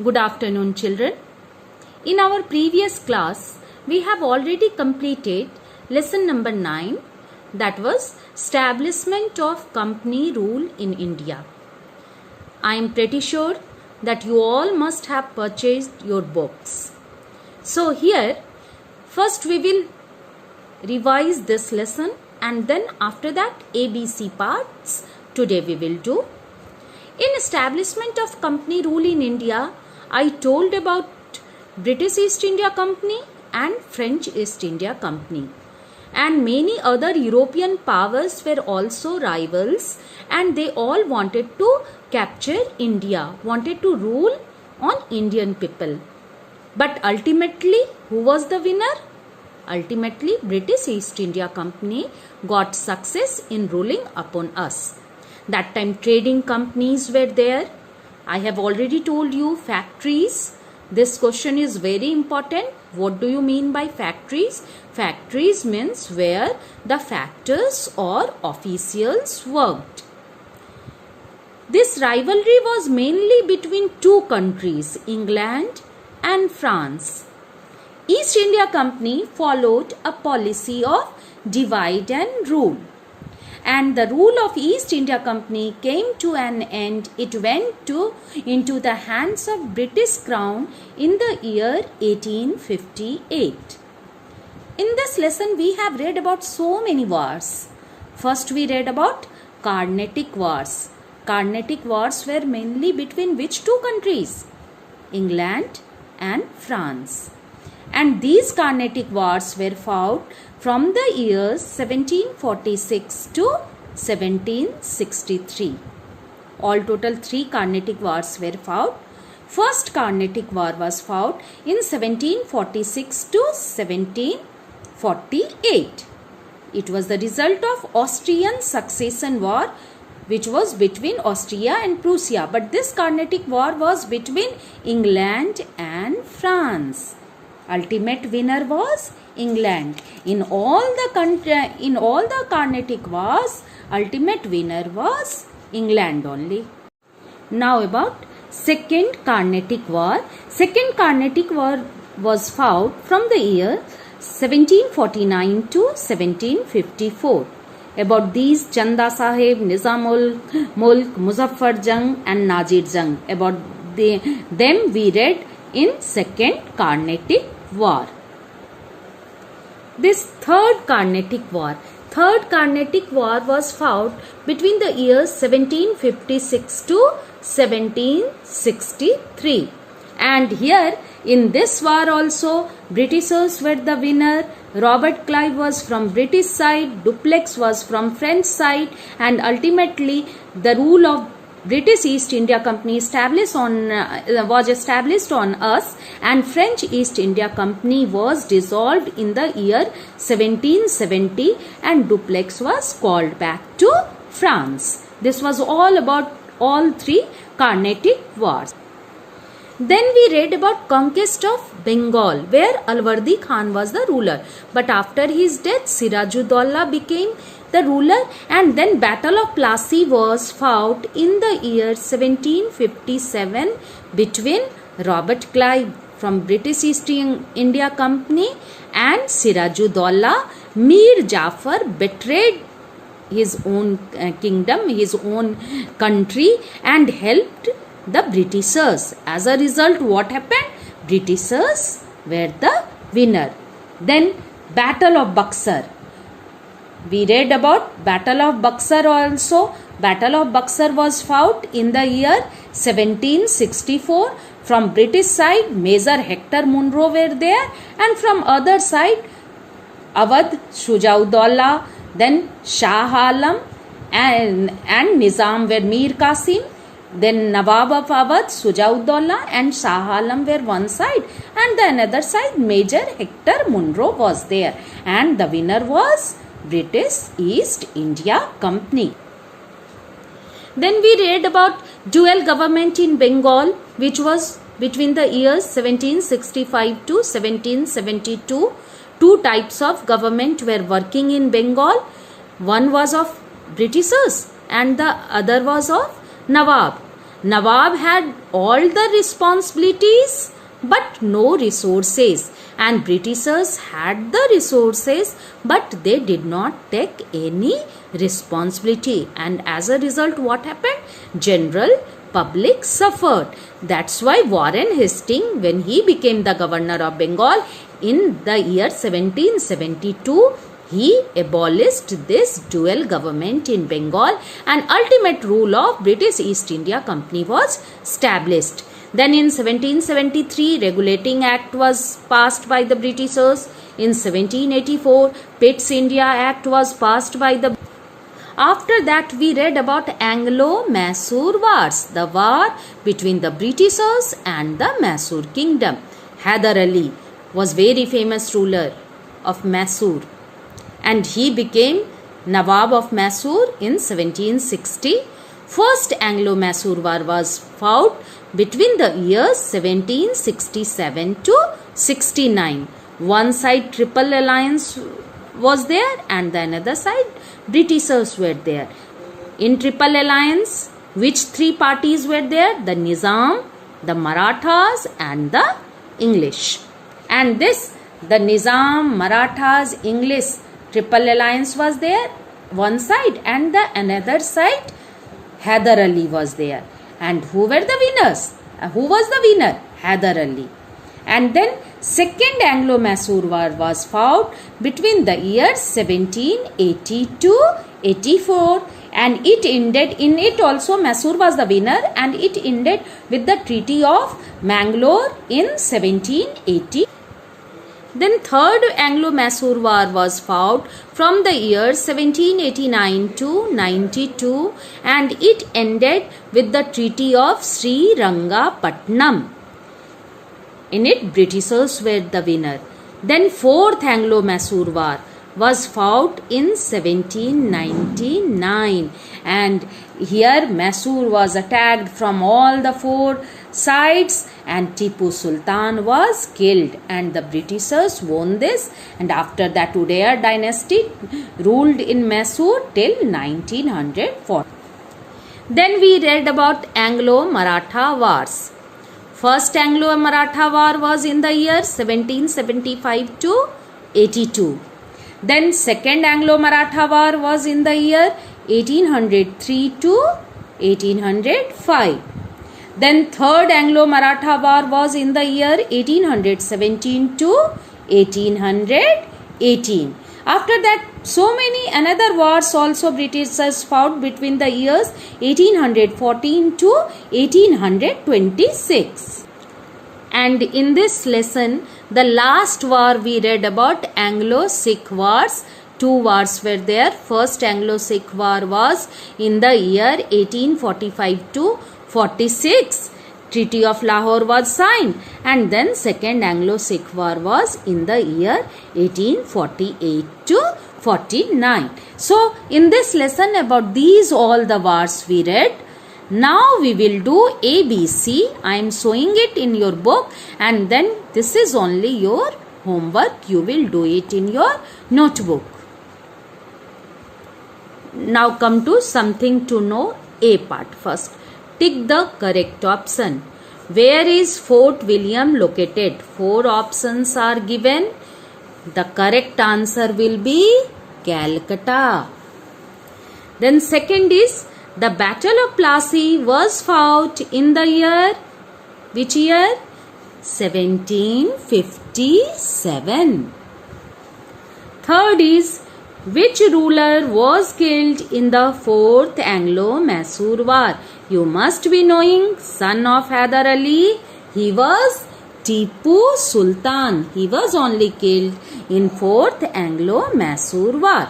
Good afternoon, children. In our previous class, we have already completed lesson number 9, that was Establishment of Company Rule in India. I am pretty sure that you all must have purchased your books. So here, first we will revise this lesson and then after that ABC parts today we will do. In Establishment of Company Rule in India, I told about British East India Company and French East India Company. And many other European powers were also rivals and they all wanted to capture India, wanted to rule on Indian people. But ultimately, who was the winner? Ultimately, British East India Company got success in ruling upon us. That time trading companies were there. I have already told you factories. This question is very important. What do you mean by factories? Factories means where the factors or officials worked. This rivalry was mainly between two countries, England and France. East India Company followed a policy of divide and rule. And the rule of East India Company came to an end. It went into the hands of British Crown in the year 1858. In this lesson, we have read about so many wars. First, we read about Carnatic Wars. Carnatic Wars were mainly between which two countries? England and France. And these Carnatic Wars were fought from the years 1746 to 1763. All total 3 Carnatic Wars were fought. First Carnatic War was fought in 1746 to 1748. It was the result of Austrian Succession War, which was between Austria and Prussia. But this Carnatic War was between England and France. Ultimate winner was England. In all the Carnatic Wars, ultimate winner was England only. Now about Second Carnatic War. Second Carnatic War was fought from the year 1749 to 1754. About these, Chanda Sahib, Nizamul Mulk, Muzaffar Jung and Nazir Jung. About them we read in Second Carnatic War. This Third Carnatic War. Third Carnatic War was fought between the years 1756 to 1763. And here in this war also, Britishers were the winner. Robert Clive was from British side, Dupleix was from French side, and ultimately the rule of British East India Company was established on us, and French East India Company was dissolved in the year 1770 and Dupleix was called back to France. This was all about all 3 Carnatic Wars. Then we read about conquest of Bengal, where Alwardi Khan was the ruler. But after his death, Sirajuddaulah became the ruler, and then Battle of Plassey was fought in the year 1757 between Robert Clive from British East India Company and Sirajuddaulah. Mir Jafar betrayed his own kingdom, his own country, and helped the Britishers. As a result, what happened? Britishers were the winner. Then Battle of Buxar. We read about Battle of Buxar also. Battle of Buxar was fought in the year 1764. From British side, Major Hector Munro were there, and from other side, Awadh Shujaudullah, then Shah Alam and Nizam were Mir Qasim. Then Nawab of Awadh, Shujaudullah and Shah Alam were one side, and the another side Major Hector Munro was there, and the winner was British East India Company. Then we read about dual government in Bengal, which was between the years 1765 to 1772. 2 types of government were working in Bengal. One was of Britishers and the other was of Nawab. Nawab had all the responsibilities but no resources, and Britishers had the resources but they did not take any responsibility, and as a result what happened? General public suffered. That's why Warren Hastings, when he became the governor of Bengal in the year 1772, he abolished this dual government in Bengal, and ultimate rule of British East India Company was established. Then in 1773, Regulating Act was passed by the Britishers. In 1784, Pitt's India Act was passed by the. After that, we read about Anglo-Mysore Wars, the war between the Britishers and the Mysore Kingdom. Hyder Ali was very famous ruler of Mysore, and he became Nawab of Mysore in 1760. First Anglo-Mysore War was fought between the years 1767 to 69. One side Triple Alliance was there and the another side Britishers were there. In Triple Alliance, which three parties were there? The Nizam, the Marathas and the English. And the Nizam, Marathas, English Triple Alliance was there one side, and the another side Hyder Ali was there. And who were the winners? Who was the winner? Hyder Ali. And then second Anglo-Mysore War was fought between the years 1780 to 84, and it ended, in it also Mysore was the winner, and it ended with the Treaty of Mangalore in 1780. Then third Anglo-Mysore War was fought from the years 1789 to 92, and it ended with the Treaty of Srirangapatnam. In it, Britishers were the winner. Then fourth Anglo-Mysore War was fought in 1799, and here Mysore was attacked from all the four sides, and Tipu Sultan was killed, and the Britishers won this, and after that Udayyar dynasty ruled in Mysore till 1940. Then we read about Anglo-Maratha Wars. First Anglo-Maratha War was in the year 1775 to 82. Then second Anglo-Maratha War was in the year 1803 to 1805. Then third Anglo-Maratha War was in the year 1817 to 1818. After that, so many another wars also Britishers fought between the years 1814 to 1826. And in this lesson, the last war we read about Anglo-Sikh Wars. Two wars were there. First Anglo-Sikh War was in the year 1845 to 46. Treaty of Lahore was signed, and then second Anglo-Sikh War was in the year 1848 to 49. So in this lesson about these all the wars we read. Now we will do ABC. I am showing it in your book, and then this is only your homework. You will do it in your notebook. Now come to something to know A part first. Tick the correct option. Where is Fort William located? Four options are given. The correct answer will be Calcutta. Then second is the Battle of Plassey was fought in the year, which year? 1757. Third is, which ruler was killed in the fourth Anglo-Mysore War? You must be knowing, son of Hyder Ali, he was Tipu Sultan. He was only killed in fourth Anglo-Mysore War.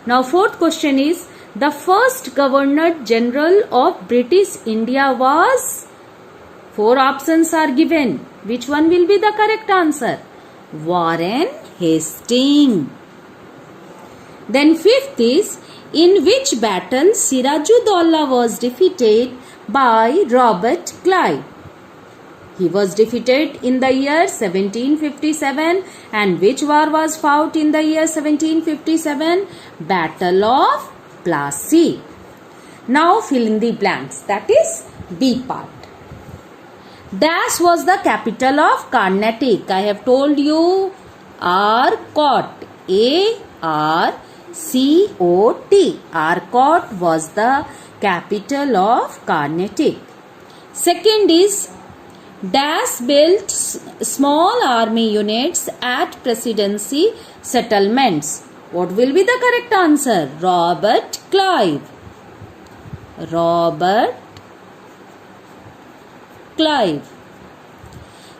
Now fourth question is, the first Governor General of British India was? Four options are given. Which one will be the correct answer? Warren Hastings. Then fifth is, in which battle Sirajuddaula was defeated by Robert Clive? He was defeated in the year 1757, and which war was fought in the year 1757? Battle of Plassey. Now fill in the blanks. That is, D part. Dash was the capital of Carnatic. I have told you Arcot. A-R-C-O-T. Arcot was the capital of Carnatic. Second is Dash built small army units at presidency settlements. What will be the correct answer? Robert Clive. Robert Clive.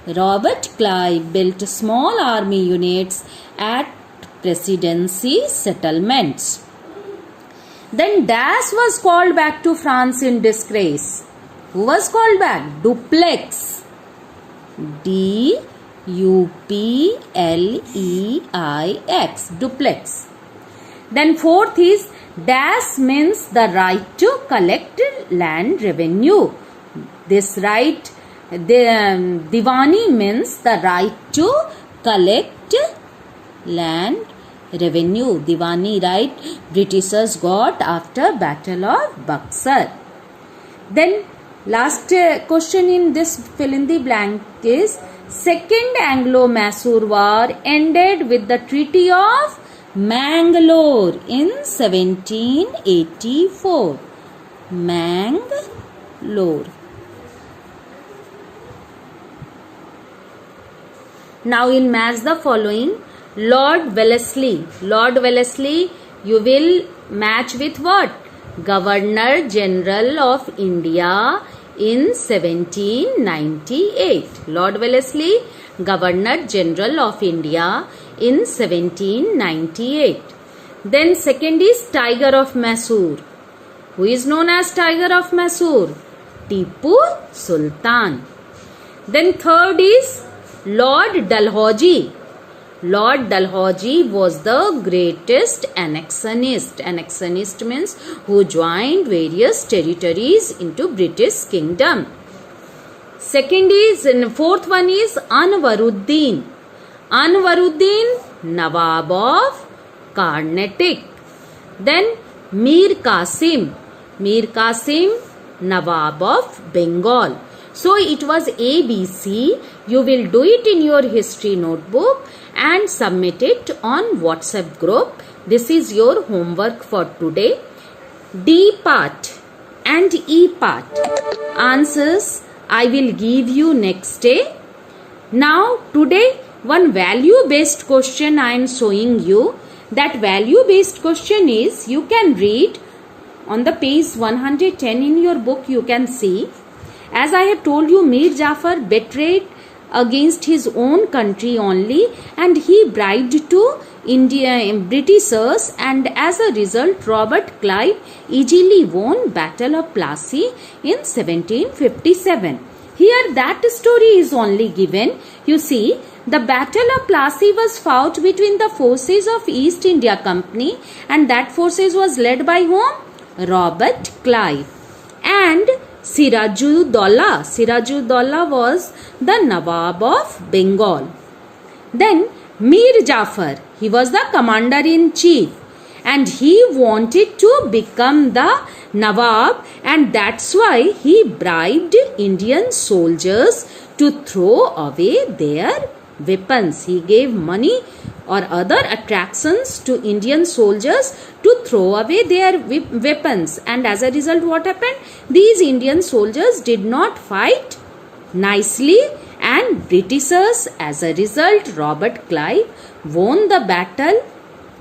Robert Clive built small army units at presidency settlements. Then Dash was called back to France in disgrace. Who was called back? Dupleix. D-U-P-L-E-I-X. Dupleix. Then fourth is Dash means the right to collect land revenue. This right, Diwani means the right to collect land revenue. Diwani right Britishers got after Battle of Buxar. Then last question in this fill in the blank is Second Anglo-Mysore War ended with the Treaty of Mangalore in 1784. Mangalore. Now in match the following. Lord Wellesley. Lord Wellesley you will match with what? Governor General of India in 1798. Lord Wellesley, Governor General of India in 1798. Then second is Tiger of Mysore. Who is known as Tiger of Mysore? Tipu Sultan. Then third is Lord Dalhousie. Lord Dalhousie was the greatest annexionist. Annexionist means who joined various territories into British Kingdom. Second is, fourth one is Anwaruddin. Anwaruddin, Nawab of Carnatic. Then Mir Qasim. Mir Qasim, Nawab of Bengal. So it was ABC. You will do it in your history notebook and submit it on WhatsApp group. This is your homework for today. D part and E part answers I will give you next day. Now today one value based question I am showing you. That value based question is, you can read on the page 110 in your book. You can see, as I have told you, Mir Jafar betrayed against his own country only, and he bribed to Britishers, and as a result Robert Clive easily won Battle of Plassey in 1757. Here that story is only given. You see, the Battle of Plassey was fought between the forces of East India Company, and that forces was led by whom? Robert Clive. And Sirajuddaula. Sirajuddaula was the Nawab of Bengal. Then Mir Jafar, he was the commander-in-chief, and he wanted to become the Nawab, and that's why he bribed Indian soldiers to throw away their weapons. He gave money or other attractions to Indian soldiers to throw away their weapons, and as a result what happened? These Indian soldiers did not fight nicely, and Britishers, as a result Robert Clive won the battle,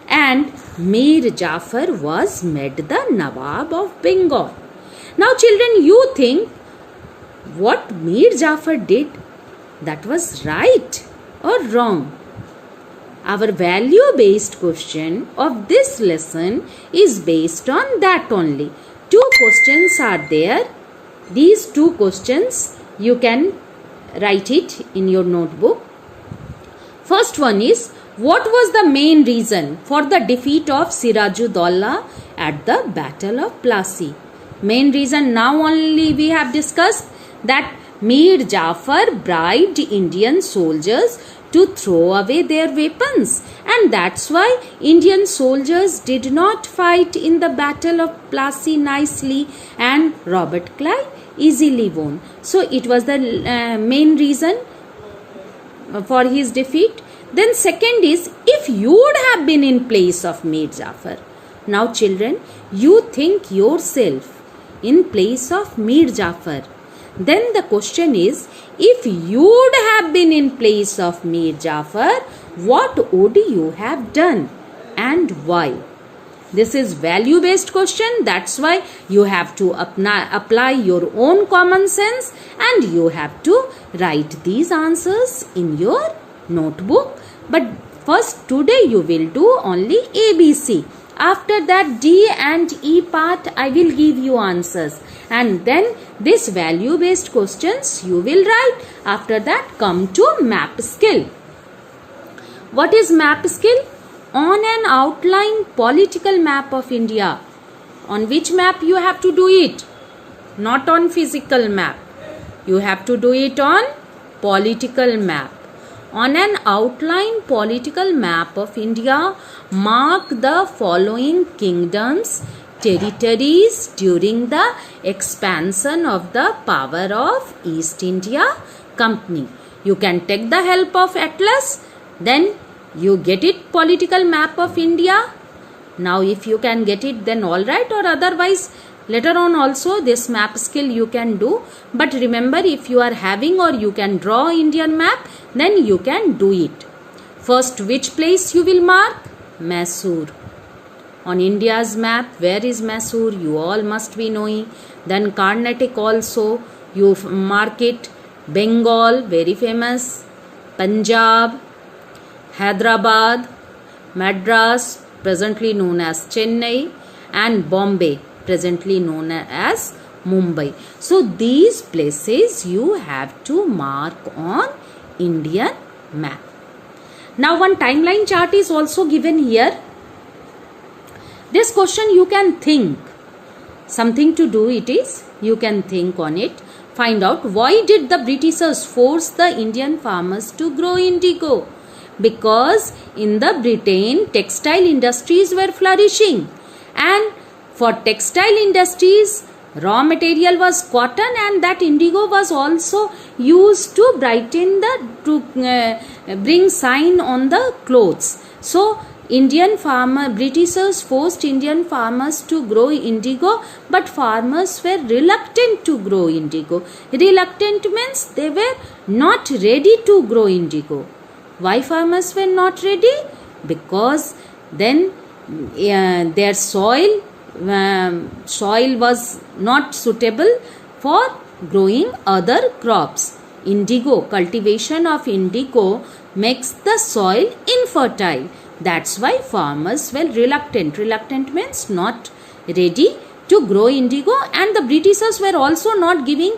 and Mir Jafar was made the Nawab of Bengal. Now children, you think what Mir Jafar did, that was right or wrong? Our value based question of this lesson is based on that only. Two questions are there. These two questions you can write it in your notebook. First one is, what was the main reason for the defeat of Sirajuddaula at the Battle of Plassey? Main reason now only we have discussed, that Mir Jafar bribed Indian soldiers to throw away their weapons, and that's why Indian soldiers did not fight in the Battle of Plassey nicely, and Robert Clive easily won. So it was the main reason for his defeat. Then second is, if you would have been in place of Mir Jafar. Now children, you think yourself in place of Mir Jafar. Then the question is, if you would have been in place of Mir Jafar, what would you have done and why? This is value based question. That's why you have to apply your own common sense and you have to write these answers in your notebook. But first today you will do only ABC. After that D and E part I will give you answers, and then this value based questions you will write. After that come to map skill. What is map skill? On an outline political map of India. On which map you have to do it? Not on physical map. You have to do it on political map. On an outline political map of India, mark the following kingdoms, territories during the expansion of the power of East India Company. You can take the help of atlas, then you get it political map of India. Now if you can get it, then all right, or otherwise later on also this map skill you can do. But remember, if you are having or you can draw Indian map, then you can do it. First, which place you will mark? Mysore. On India's map, where is Mysore? You all must be knowing. Then Carnatic also, you mark it. Bengal, very famous. Punjab, Hyderabad, Madras, presently known as Chennai, and Bombay, presently known as Mumbai. So these places you have to mark on Indian map. Now one timeline chart is also given here. This question you can think. Something to do it is. You can think on it. Find out, why did the Britishers force the Indian farmers to grow indigo? Because in the Britain, textile industries were flourishing, and for textile industries, raw material was cotton, and that indigo was also used to brighten bring shine on the clothes. So Britishers forced Indian farmers to grow indigo, but farmers were reluctant to grow indigo. Reluctant means they were not ready to grow indigo. Why farmers were not ready? Because then their soil was not suitable for growing other crops. Indigo, cultivation of indigo makes the soil infertile. That's why farmers were reluctant. Reluctant means not ready to grow indigo, and the Britishers were also not giving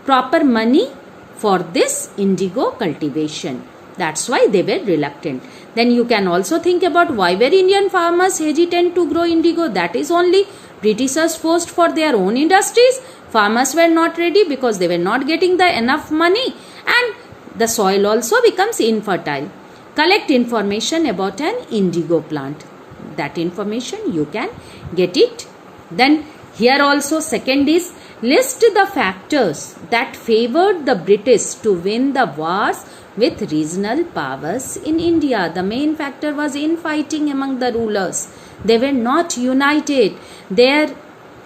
proper money for this indigo cultivation. That's why they were reluctant. Then you can also think about, why were Indian farmers hesitant to grow indigo? That is only Britishers forced for their own industries. Farmers were not ready because they were not getting the enough money, and the soil also becomes infertile. Collect information about an indigo plant. That information you can get it. Then here also second is, list the factors that favored the British to win the wars with regional powers in India. The main factor was infighting among the rulers. They were not united. Their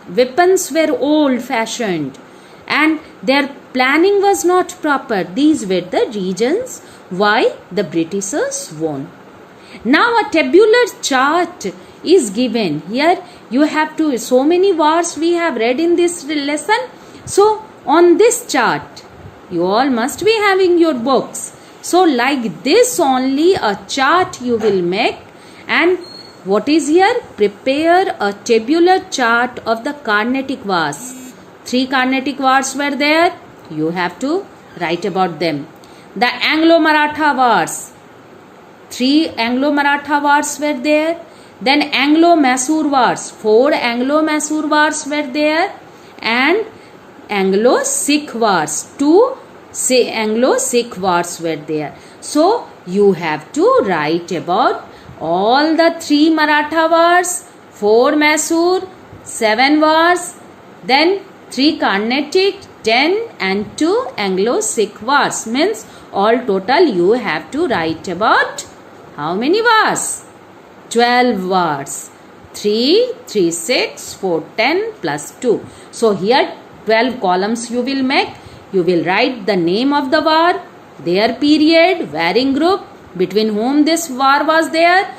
weapons were old fashioned and their planning was not proper. These were the reasons why the Britishers won. Now a tabular chart is given. Here you have to, so many wars we have read in this lesson. So on this chart, you all must be having your books. So like this only a chart you will make, and what is here? Prepare a tabular chart of the Carnatic Wars. 3 Carnatic Wars were there. You have to write about them. The Anglo-Maratha Wars. 3 Anglo-Maratha Wars were there. Then Anglo-Mysore Wars. 4 Anglo-Mysore Wars were there. And Anglo-Sikh Wars. 2 Anglo-Sikh Wars were there. So you have to write about all the 3 Maratha Wars, 4 Mysore, 7 Wars, then 3 Carnatic, 10 and 2 Anglo-Sikh wars. Means all total you have to write about how many wars? 12 wars. 3, 3, 6, 4, 10 plus 2. So here 12 columns you will make. You will write the name of the war, their period, warring group, between whom this war was there,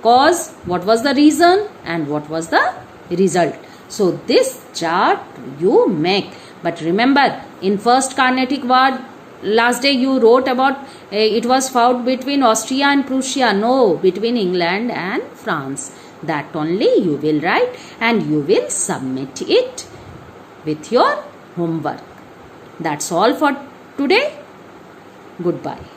cause, what was the reason, and what was the result. So this chart you make. But remember, in first Carnatic War, last day you wrote about it was fought between Austria and Prussia. No, between England and France. That only you will write and you will submit it with your homework. That's all for today. Goodbye.